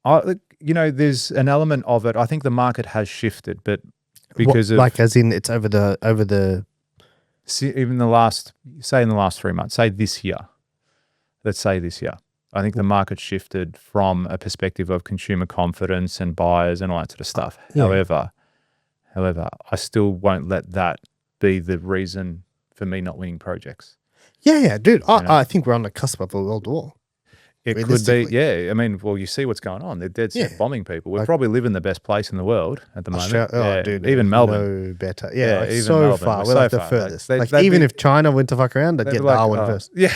there's an element of it. I think the market has shifted, but because of like as in it's over the even in the last 3 months, say this year. Let's say this year. I think the market shifted from a perspective of consumer confidence and buyers and all that sort of stuff. Yeah. However, I still won't let that be the reason for me not winning projects. Yeah, dude. I think we're on the cusp of a world war. It could be, yeah. I mean, well, you see what's going on. They're dead set bombing people. We probably live in the best place in the world at the moment. Dude, even Melbourne. No better. Yeah, like even so Melbourne. far. We're like the furthest. Even if China went to fuck around, they'd get Darwin first. Yeah.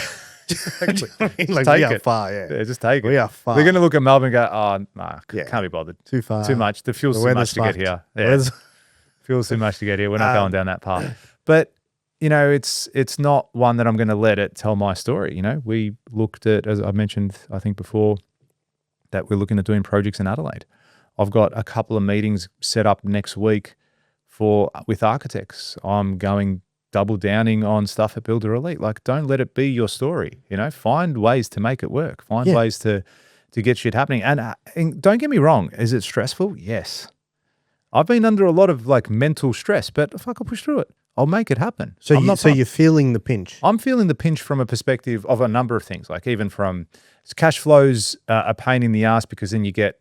Exactly. Like take we are it. far, yeah. Just take it. We are far. They're going to look at Melbourne and go, oh, nah, can't be bothered. Too far. Too much. The fuel's too much to get here. Yeah. Fuel's too much to get here. We're not going down that path. But, it's not one that I'm going to let it tell my story. We looked at, as I mentioned, I think before, that we're looking at doing projects in Adelaide. I've got a couple of meetings set up next week with architects. I'm going double downing on stuff at Builder Elite. Like, don't let it be your story. Find ways to make it work. Find ways to get shit happening. And don't get me wrong, is it stressful? Yes. I've been under a lot of mental stress, but fuck, I'll push through it. I'll make it happen. So you're feeling the pinch. I'm feeling the pinch from a perspective of a number of things, like even from cash flows, a pain in the ass, because then you get,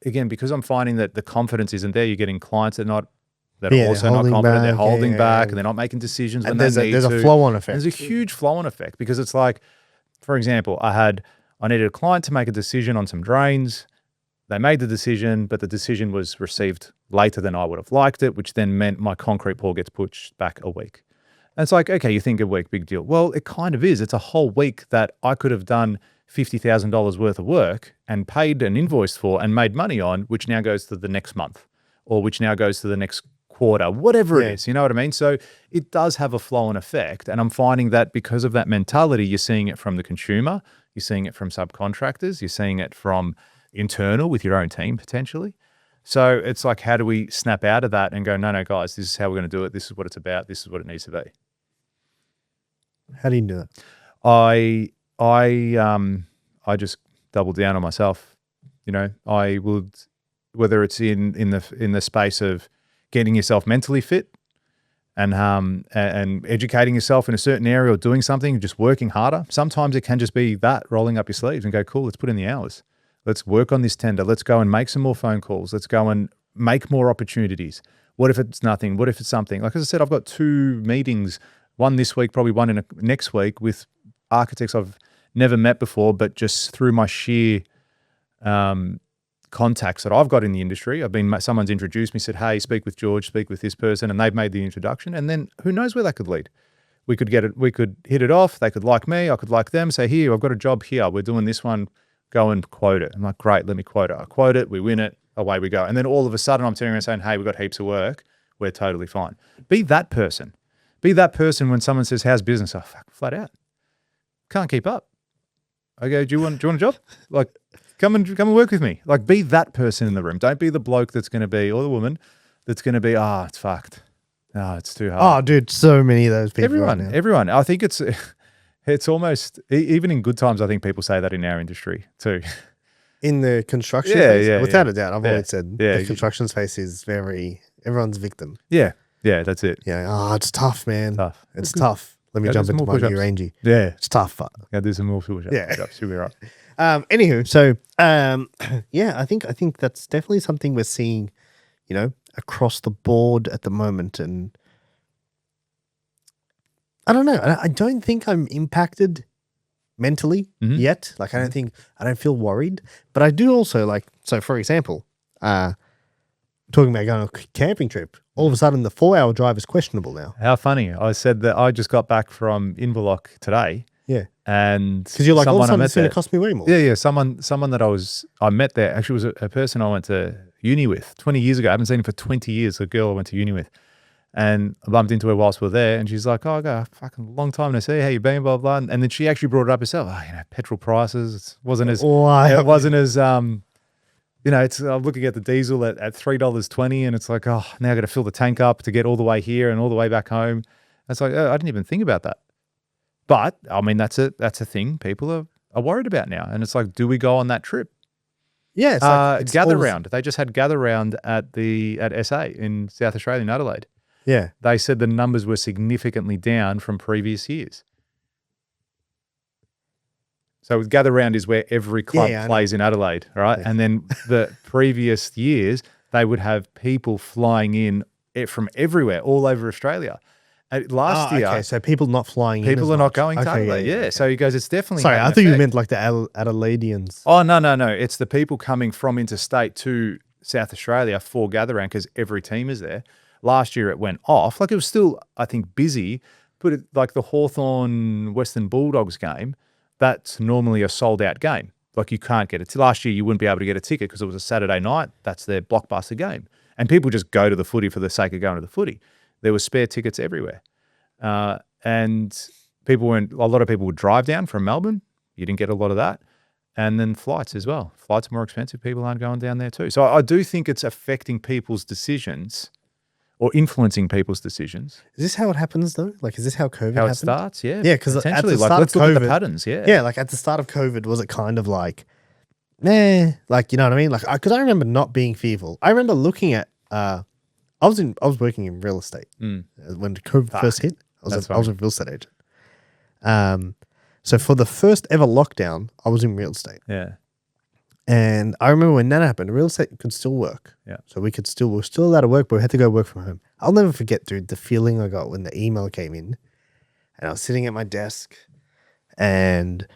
again, because I'm finding that the confidence isn't there, you're getting clients that are also not confident. They're holding back and they're not making decisions when they need to. There's a flow-on effect. There's a huge flow-on effect because it's like, for example, I needed a client to make a decision on some drains. They made the decision, but the decision was received later than I would have liked it, which then meant my concrete pour gets pushed back a week. And it's like, okay, you think a week, big deal. Well, it kind of is. It's a whole week that I could have done $50,000 worth of work and paid and invoiced for and made money on, which now goes to the next month or which now goes to the next quarter, whatever it is, you know what I mean? So it does have a flow-on effect. And I'm finding that because of that mentality, you're seeing it from the consumer, you're seeing it from subcontractors, you're seeing it from internal with your own team potentially. So it's like, how do we snap out of that and go, no, guys, this is how we're going to do it. This is what it's about. This is what it needs to be. How do you do that? I just double down on myself. I would, whether it's in the space of getting yourself mentally fit and educating yourself in a certain area or doing something, just working harder. Sometimes it can just be that, rolling up your sleeves and go, cool, let's put in the hours. Let's work on this tender. Let's go and make some more phone calls. Let's go and make more opportunities. What if it's nothing? What if it's something? Like, as I said, I've got 2 meetings, one this week, probably one next week, with architects I've never met before, but just through my sheer contacts that I've got in the industry. Someone's introduced me, said, hey, speak with George, speak with this person, and they've made the introduction. And then who knows where that could lead? We could hit it off. They could like me. I could like them. Say, here, I've got a job here. We're doing this one. Go and quote it. I'm like, great, let me quote it. I quote it, we win it, away we go. And then all of a sudden I'm turning around saying, hey, we've got heaps of work. We're totally fine. Be that person. Be that person when someone says, how's business? Oh, fuck, flat out. Can't keep up. I go, do you want a job? Like, come and work with me. Like, be that person in the room. Don't be the bloke that's going to be, or the woman that's going to be, it's fucked. It's too hard. Oh, dude, so many of those people right now. Everyone. I think it's almost, even in good times, I think people say that in our industry too. In the construction space? Without a doubt. I've always said the construction space is everyone's victim. Yeah, that's it. Yeah, it's tough, man. It's tough. Let me jump into my new Rangy. Yeah. It's tough. Gotta do some more push-ups. Yeah. Should be right. Anywho, so, I think that's definitely something we're seeing, across the board at the moment. And I don't know. I don't think I'm impacted mentally yet. Like, I don't feel worried, but I do also so for example, talking about going on a camping trip, all of a sudden the 4-hour drive is questionable now. How funny. I said that I just got back from Inverloch today. Yeah. And because you're like, all of a sudden it's going to cost me way more. Yeah. Someone that I met there actually was a person I went to uni with 20 years ago. I haven't seen him for 20 years, a girl I went to uni with. And I bumped into her whilst we were there, and she's like, I go, fucking long time to see. How you been, blah, blah. And then she actually brought it up herself. Petrol prices. It wasn't as, it's I'm looking at the diesel at $3.20, and it's like, now I got to fill the tank up to get all the way here and all the way back home. It's like, I didn't even think about that. But I mean, that's a thing people are worried about now. And it's like, do we go on that trip? Yeah, it's like it's Gather always- Round. They just had Gather Round at SA in South Australia, in Adelaide. Yeah. They said the numbers were significantly down from previous years. So Gather Round is where every club Yeah, I plays in Adelaide, right? Yeah. And then the previous years, they would have people flying in from everywhere, all over Australia. Last year, okay, so people not flying in. people as are not much. going to Okay, Adelaide. Yeah, okay. so he goes, it's definitely Sorry, had I an thought you effect. meant like the Adelaideans. Oh, no. It's the people coming from interstate to South Australia for Gather Round because every team is there. Last year it went off. Like it was still, I think, busy. But like the Hawthorn Western Bulldogs game, that's normally a sold out game. Like you can't get it. Last year you wouldn't be able to get a ticket because it was a Saturday night. That's their blockbuster game. And people just go to the footy for the sake of going to the footy. There were spare tickets everywhere. And a lot of people would drive down from Melbourne. You didn't get a lot of that. And then flights as well. Flights are more expensive. People aren't going down there too. So I do think it's affecting people's decisions or influencing people's decisions. Is this how it happens though? Like, is this how COVID How it happened? starts, yeah. Yeah, 'cause at the potentially, start of let's look at the COVID- patterns, yeah. Yeah, like at the start of COVID, was it kind of like, like, you know what I mean? Like, because I remember not being fearful. I remember looking at, I was working in real estate when COVID first hit. I was a real estate agent. So for the first ever lockdown, I was in real estate. Yeah. And I remember when that happened, real estate could still work. Yeah. So we were still allowed to work, but we had to go work from home. I'll never forget, dude, the feeling I got when the email came in and I was sitting at my desk and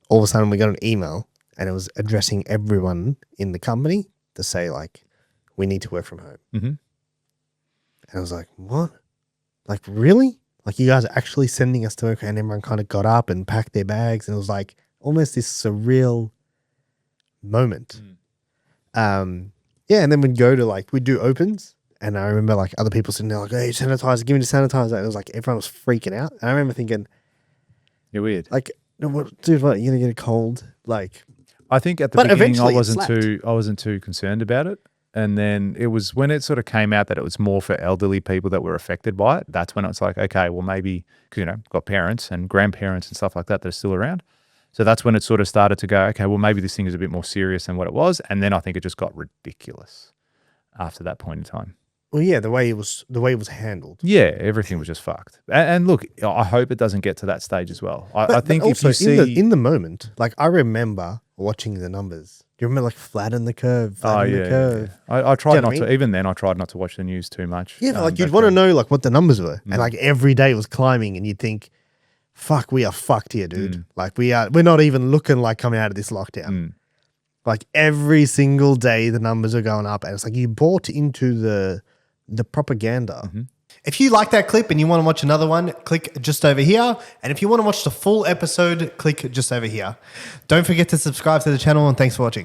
all of a sudden we got an email and it was addressing everyone in the company to say like, we need to work from home. Mm-hmm. And I was like, what? Like, really? Like you guys are actually sending us to work? And everyone kind of got up and packed their bags and it was like almost this surreal moment. Yeah, and then we'd go to like, we'd do opens and I remember like other people sitting there like, hey, sanitizer, give me the sanitizer. And it was like, everyone was freaking out. And I remember thinking, You're weird. like, no, what, dude, what, you're going to get a cold? Like, I think at the But beginning I eventually it wasn't too concerned about it. And then it was when it sort of came out that it was more for elderly people that were affected by it. That's when it's like, okay, well maybe, because, got parents and grandparents and stuff like that are still around. So that's when it sort of started to go, okay, well maybe this thing is a bit more serious than what it was. And then I think it just got ridiculous after that point in time. well, yeah, the way it was handled. Yeah, everything was just fucked. And look, I hope it doesn't get to that stage as well. I think if also you see... in the moment, like I remember watching the numbers. Do you remember like flatten the curve, flatten the curve? I tried know not what I to, mean? even then I tried not to watch the news too much. Yeah, but like you'd back want to then. know like what the numbers were. And like every day it was climbing and you'd think, fuck, we are fucked here, dude. Like we're not even looking like coming out of this lockdown. Like every single day the numbers are going up and it's like you bought into the propaganda. If you like that clip and you want to watch another one, click just over here. And if you want to watch the full episode, click just over here. Don't forget to subscribe to the channel and thanks for watching.